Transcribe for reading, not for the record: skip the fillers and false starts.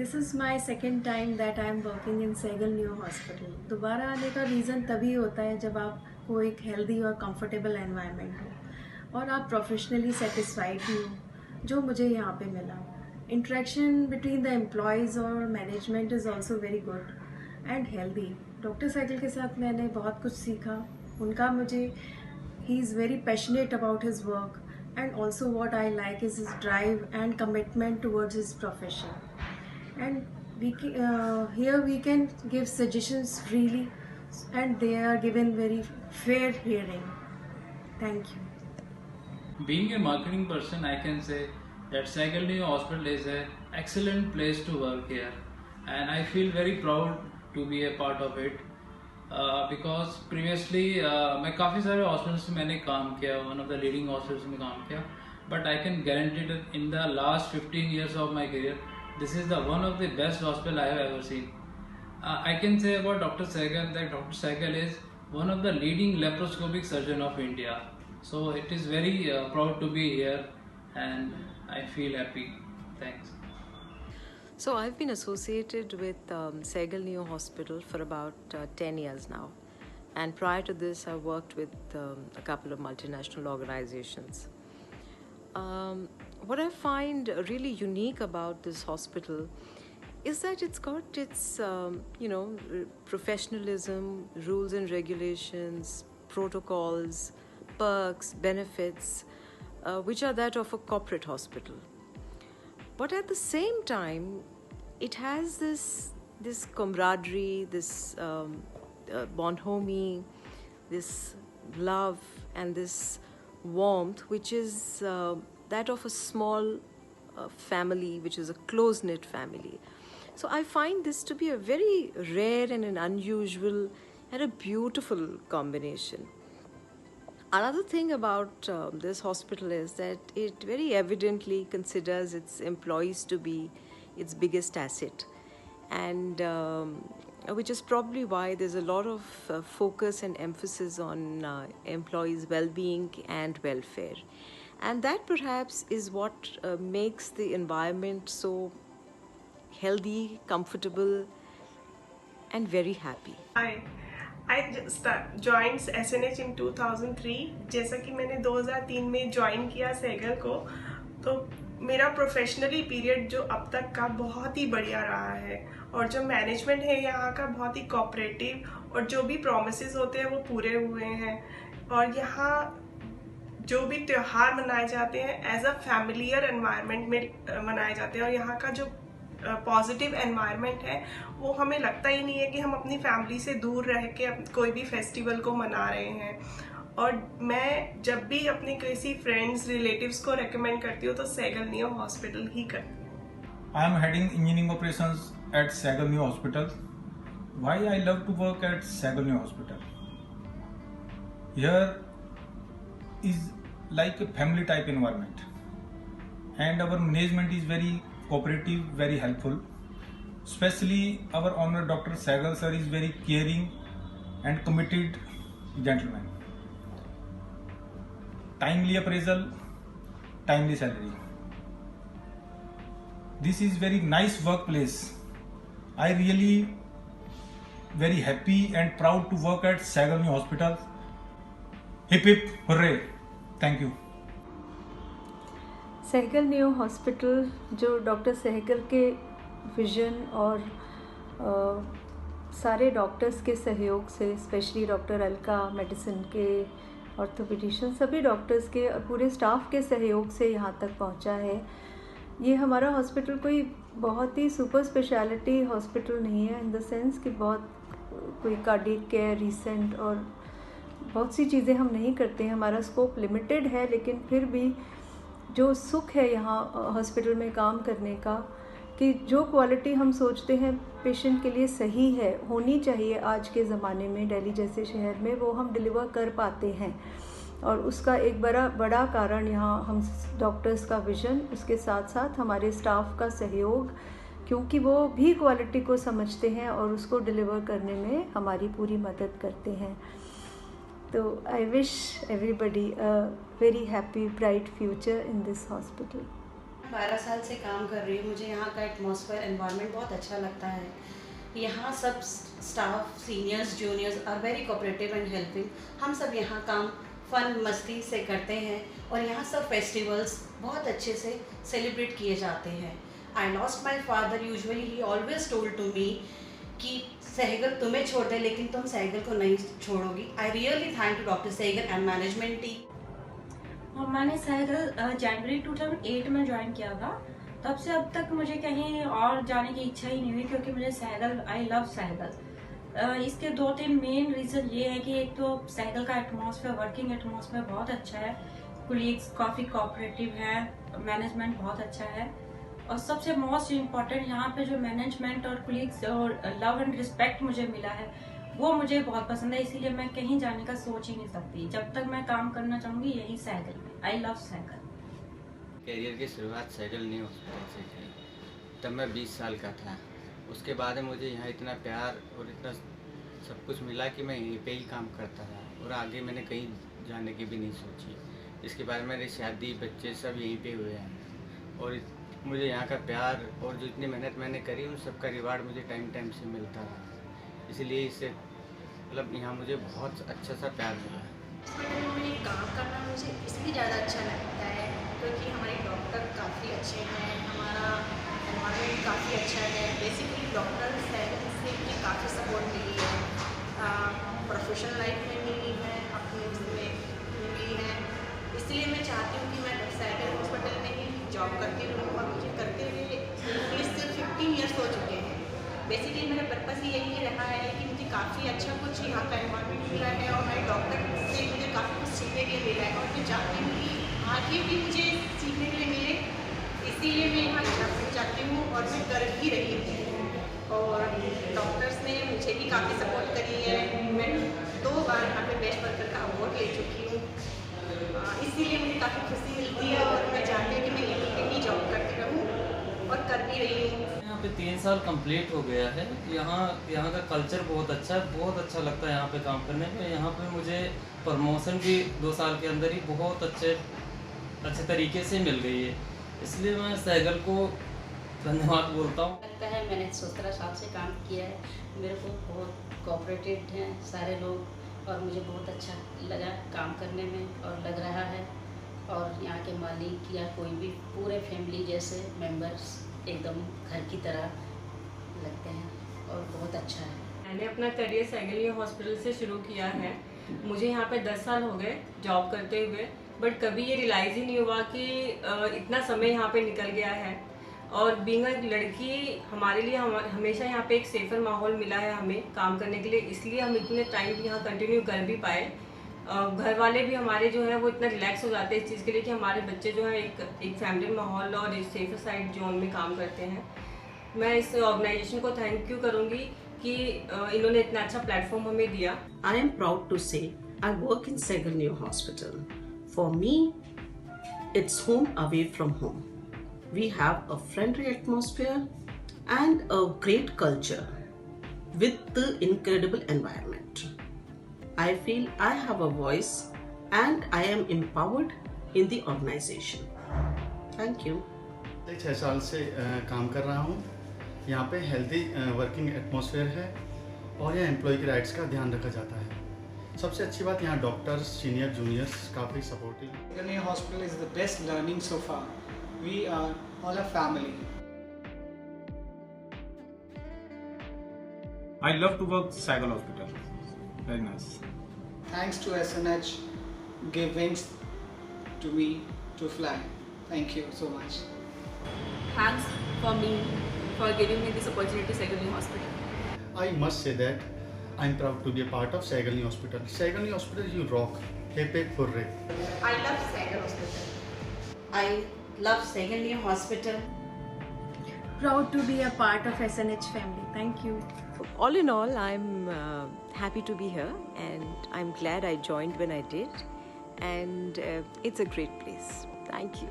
This is my second time that I am working in Sehgal new hospital. दोबारा आने का reason तभी होता है जब आपको एक हेल्दी और कंफर्टेबल एनवायरनमेंट हो और आप प्रोफेशनली सेटिस्फाइड भी हो, जो मुझे यहाँ पे मिला। इंटरेक्शन बिटवीन द एम्प्लॉयज़ और management is also very good and healthy. Doctor Sehgal के साथ मैंने बहुत कुछ सीखा। उनका मुझे he is very passionate about his work, and also what I like is his drive and commitment towards his profession. And here we can give suggestions freely, and they are given very fair hearing. Thank you. Being a marketing person, I can say that Saigal New Hospital is an excellent place to work here, and I feel very proud to be a part of it. Because previously मैं काफ़ी सारे hospitals में मैंने काम किया, one of the leading hospitals में काम किया, but I can guarantee that in the last 15 years of my career, this is the one of the best hospital I have ever seen. I can say about Dr. Saigal that Dr. Saigal is one of the leading laparoscopic surgeon of India. So it is very proud to be here, and I feel happy. Thanks. So I've been associated with Saigal Neo Hospital for about 10 years now. And prior to this, I worked with a couple of multinational organizations. What I find really unique about this hospital is that it's got its, professionalism, rules and regulations, protocols, perks, benefits, which are that of a corporate hospital. But at the same time, it has this camaraderie, this bonhomie, this love and this warmth, which is that of a small family, which is a close-knit family. So I find this to be a very rare and an unusual and a beautiful combination. Another thing about this hospital is that it very evidently considers its employees to be its biggest asset, and which is probably why there's a lot of focus and emphasis on employees' well-being and welfare. And that perhaps is what makes the environment so healthy, comfortable, and very happy. I joined SNH in 2003. जैसा कि मैंने 2003 में join किया सैगल को, तो मेरा professionally period जो अब तक का बहुत ही बढ़िया रहा है, और जो मैनेजमेंट है यहाँ का बहुत ही कोऑपरेटिव, और जो भी प्रॉमिसेस होते हैं वो पूरे हुए हैं। और यहाँ जो भी त्यौहार मनाए जाते हैं एज अ फैमिलियर एनवायरनमेंट में मनाए जाते हैं, और यहाँ का जो पॉजिटिव एनवायरनमेंट है वो हमें लगता ही नहीं है कि हम अपनी फैमिली से दूर रह के कोई भी फेस्टिवल को मना रहे हैं। और मैं जब भी अपने किसी फ्रेंड्स रिलेटिव्स को रेकमेंड करती हूँ तो सैगल न्यू हॉस्पिटल ही करती हूँ। I am heading engineering operations at Saigal New Hospital. Why I love to work at Saigal New Hospital? Here is like a family type environment, and our management is very cooperative, very helpful. Especially our owner Dr. Saigal sir is very caring and committed gentleman. Timely appraisal, timely salary. This is very nice workplace. I really very happy and proud to work at Saigal New Hospital. Hip hip hooray! Thank you. Sehgal new hospital जो doctor Sehgal के vision और सारे doctors के सहयोग से, specially doctor Alka medicine के, orthopaedician, सभी doctors के और पूरे स्टाफ के सहयोग से यहाँ तक पहुँचा है। ये हमारा हॉस्पिटल कोई बहुत ही सुपर स्पेशलिटी हॉस्पिटल नहीं है, इन द सेंस कि बहुत कोई कार्डियक केयर रिसेंट और बहुत सी चीज़ें हम नहीं करते हैं, हमारा स्कोप लिमिटेड है। लेकिन फिर भी जो सुख है यहाँ हॉस्पिटल में काम करने का, कि जो क्वालिटी हम सोचते हैं पेशेंट के लिए सही है, होनी चाहिए आज के ज़माने में दिल्ली जैसे शहर में, वो हम डिलीवर कर पाते हैं। और उसका एक बड़ा कारण यहाँ हम डॉक्टर्स का विज़न, उसके साथ साथ हमारे स्टाफ का सहयोग, क्योंकि वो भी क्वालिटी को समझते हैं और उसको डिलीवर करने में हमारी पूरी मदद करते हैं। So I wish everybody a very happy, bright future in this hospital. 12 साल से काम कर रही हूँ। मुझे यहाँ का एटमॉस्फेयर एनवायरनमेंट बहुत अच्छा लगता है। यहाँ सब staff, seniors, juniors are very cooperative and helping. हम सब यहाँ काम फन मस्ती से करते हैं और यहाँ सब फेस्टिवल्स बहुत अच्छे से सेलिब्रेट किए जाते हैं। I lost my father, usually he always told to me कि सहगल तुम्हें छोड़ दे लेकिन तुम सहगल को नहीं छोड़ोगी। I really thank to doctor Sehgal and management team. मैंने सहगल जनवरी 2008 में ज्वाइन किया था। तब से अब तक मुझे कहीं और जाने की इच्छा ही नहीं हुई, क्योंकि मुझे सहगल, आई लव सहगल। इसके 2-3 मेन रीज़न ये है कि एक तो सहगल का एटमॉस्फेयर, वर्किंग एटमॉस्फेयर बहुत अच्छा है, कुलीग्स काफ़ी कोऑपरेटिव है, मैनेजमेंट बहुत अच्छा है, और सबसे मोस्ट इम्पॉर्टेंट यहाँ पे जो मैनेजमेंट और कुलीग्स और लव एंड रिस्पेक्ट मुझे मिला है वो मुझे बहुत पसंद है। इसीलिए मैं कहीं जाने का सोच ही नहीं सकती। जब तक मैं काम करना चाहूँगी यही सहगल में। I love Sehgal. करियर की शुरुआत सहगल न्यू हॉस्पिटल से की। तब मैं 20 साल का था। उसके बाद मुझे यहाँ इतना प्यार और इतना सब कुछ मिला कि मैं यहीं पे ही काम करता रहा और आगे मैंने कहीं जाने की भी नहीं सोची। इसके बाद मेरी शादी, बच्चे सब यहीं पे हुए हैं और मुझे यहाँ का प्यार और जो इतनी मेहनत मैंने करी उन सब का रिवार्ड मुझे टाइम टाइम से मिलता रहा। इसलिए इससे मतलब यहाँ मुझे बहुत अच्छा सा प्यार मिला। हॉस्पिटल में काम करना मुझे इसलिए ज़्यादा अच्छा लगता है क्योंकि हमारे डॉक्टर काफ़ी अच्छे हैं, हमारा एनवायरनमेंट काफ़ी अच्छा है। बेसिकली डॉक्टर से मुझे काफ़ी सपोर्ट मिली है, प्रोफेशनल लाइफ में मिली है, अपने उसमें मिली है। इसलिए मैं चाहती हूँ कि मैं सहगल हॉस्पिटल में ही जॉब करती हूँ और मुझे करते हुए सिर्फ 15 ईयर्स हो चुके हैं। बेसिकली मेरा पर्पस यही रहा है कि मुझे काफ़ी अच्छा कुछ यहाँ का एनवायरनमेंट मिला है और हमारे डॉक्टर से मुझे काफ़ी कुछ सीखने के लिए मिला है और मैं चाहती हूँ कि आगे भी मुझे सीखने के लिए मिले। इसीलिए मैं यहाँ जाना चाहती हूँ और मैं कर भी रही हूँ। और डॉक्टर्स ने मुझे भी काफ़ी सपोर्ट करी है। मैं 2 बार यहाँ पे बेस्ट वर्कर का अवार्ड ले चुकी हूँ। इसीलिए मुझे काफ़ी खुशी मिलती है और मैं चाहती हूँ कि मैं यहीं पे ही जॉब करती रहूँ और कर भी रही हूँ। यहाँ पे 3 साल कंप्लीट हो गया है। यहाँ का कल्चर बहुत अच्छा है, बहुत अच्छा लगता है यहाँ पे काम करने में। यहाँ पे मुझे प्रमोशन भी 2 साल के अंदर ही बहुत अच्छे तरीके से मिल गई है। इसलिए मैं सहगल को धन्यवाद बोलता हूँ। लगता है मैंने 17 साल से काम किया है, मेरे को बहुत कोऑपरेटिव हैं सारे लोग और मुझे बहुत अच्छा लगा काम करने में और लग रहा है। और यहाँ के मालिक या कोई भी पूरे फैमिली जैसे मेंबर्स एकदम घर की तरह लगते हैं और बहुत अच्छा है। मैंने अपना करियर सहगल हॉस्पिटल से शुरू किया है। मुझे यहाँ पे 10 साल हो गए जॉब करते हुए, बट कभी ये रियलाइज़ ही नहीं हुआ कि इतना समय यहाँ पे निकल गया है। और बीइंग अ लड़की हमारे लिए हमेशा यहाँ पे एक सेफर माहौल मिला है हमें काम करने के लिए, इसलिए हम इतने टाइम यहाँ कंटिन्यू कर भी पाए। घर वाले भी हमारे जो है वो इतना रिलैक्स हो जाते हैं इस चीज़ के लिए कि हमारे बच्चे जो है एक फैमिली माहौल और एक सेफर साइड जोन में काम करते हैं। मैं इस ऑर्गेनाइजेशन को थैंक यू करूँगी कि इन्होंने इतना अच्छा प्लेटफॉर्म हमें दिया। I am proud to say I work in Sehgal New Hospital. For me, it's home away from home. We have a friendly atmosphere and a great culture with the incredible environment. I feel I have a voice and I am empowered in the organization. Thank you. 6 साल से काम कर रहा हूँ। यहाँ पे healthy working atmosphere है और यहाँ एम्प्लॉय के राइट्स का ध्यान रखा जाता है। सबसे अच्छी बात यहाँ डॉक्टर्स, सीनियर, जूनियर्स काफ़ी supportive. Sehgal Hospital is the best learning so far. We are all a family. I love to work Sehgal Hospital. Very nice. Thanks to SNH gave wings to me to fly. Thank you so much. Thanks for giving me this opportunity to Sehgal Hospital. I must say that I'm proud to be a part of Sehgal Hospital. Sehgal Hospital, you rock. Hip hip hooray. I love Sehgal Hospital. I love Sehgal Hospital. Proud to be a part of SNH family. Thank you. All in all, I'm happy to be here and I'm glad I joined when I did, and it's a great place. Thank you.